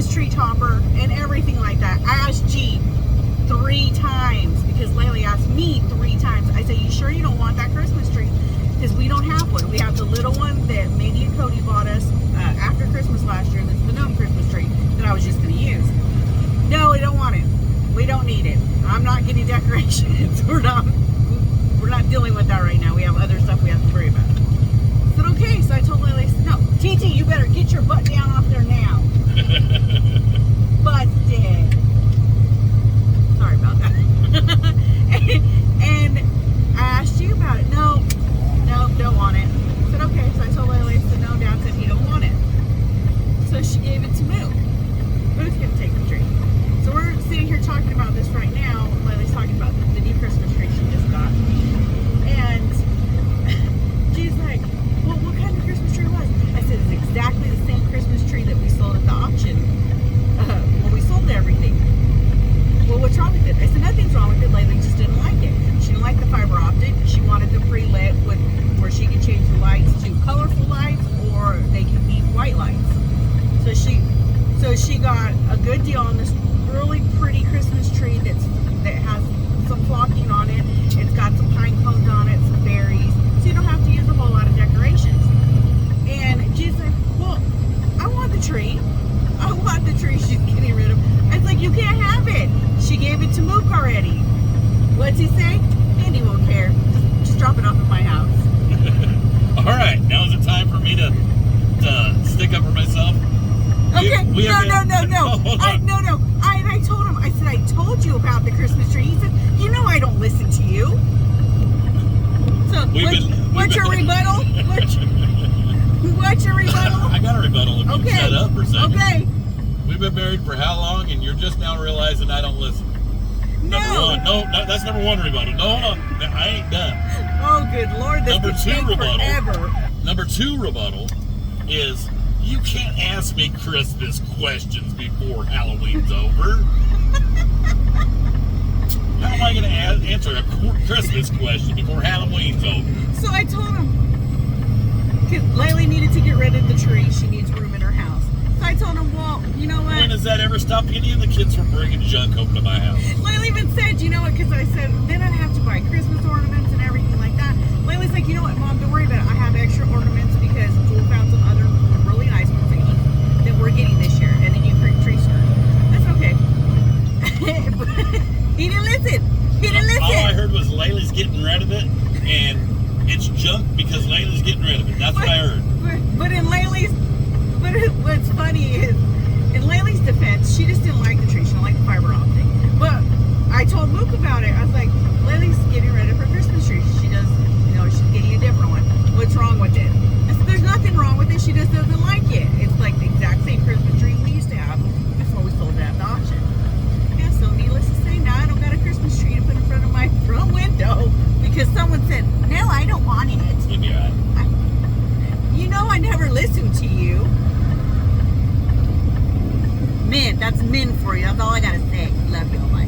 Christmas tree topper and everything like that. I asked G 3 times because Laylee asked me 3 times. I said, you sure you don't want that Christmas tree? Because we don't have one. We have the little one that Mindy and Cody bought us after Christmas last year. That's the gnome Christmas tree that I was just going to use. No, we don't want it. We don't need it. I'm not getting decorations. We're not dealing with that right now. We have other stuff we have to worry about. I said, okay. So I told Laylee, no, TT, you better get your butt down off there now. Busted. Sorry about that. and I asked you about it. No, don't want it. I said, okay. So I told Laylee, I said, no, Dad said he don't want it. So she gave it to Moo. Moo's going to take the tree. So we're sitting here talking about this right now. Laylee's talking about the new Christmas tree she just got. And she's like, well, what kind of Christmas tree was it? I said, it's exactly the same Christmas tree that we sold at the auction when we sold everything. Well, what's wrong with it? I said, nothing's wrong with it. Laylee just didn't like it. She didn't like the fiber optic. She wanted the pre-lit with where she could change the lights to colorful lights or they could be white lights. So she got a good deal on this really pretty Christmas tree that has some flocking on it. It's got some pine cones on it, some berries. So you don't have to use a whole lot of decorations. And she's like, well, I want the tree. I want the tree she's getting rid of. I was like, you can't have it. She gave it to Mook already. What's he say? Andy won't care. Just drop it off at my house. All right, now is it time for me to stick up for myself? Okay, No. I told him, I said, I told you about the Christmas tree. He said, you know I don't listen to you. So, what's your rebuttal? What's your rebuttal? I got a rebuttal if you shut up for a second. Okay. We've been married for how long, and you're just now realizing I don't listen? Number one. No, that's number 1 rebuttal. No, I ain't done. Oh, good Lord. This Number could 2 take rebuttal. forever. Number 2 rebuttal is you can't ask me Christmas questions before Halloween's over. How am I going to answer a Christmas question before Halloween's over? So I told him, because Laylee needed to get rid of the tree. She needs room in her house. So I told him, well, you know what? When does that ever stop any of the kids from bringing junk home to my house? Laylee even said, you know what? Because I said, then I'd have to buy Christmas ornaments and everything like that. Laylee's like, you know what, Mom, don't worry about it. I have extra ornaments because Jewel found some other really nice ones that we're getting this year. And then you create tree store. That's okay. But he didn't listen. All I heard was Laylee's getting rid of it, and it's junk because Laylee's getting rid of it. That's what I heard. But what's funny is, in Laylee's defense, she just didn't like the tree. She didn't like the fiber optic. But I told Mook about it. I was like, Laylee's getting rid of her Christmas tree. She's getting a different one. What's wrong with it? I said, there's nothing wrong with it. She just doesn't like it. It's like the exact same Christmas tree we used to have before we sold it at the auction. Yeah, so needless to say, now I don't got a Christmas tree to put in front of my front window because someone said, no, I don't want it. Yeah. You know I never listened to you. Men, that's men for you. That's all I gotta say. Love you. Bye.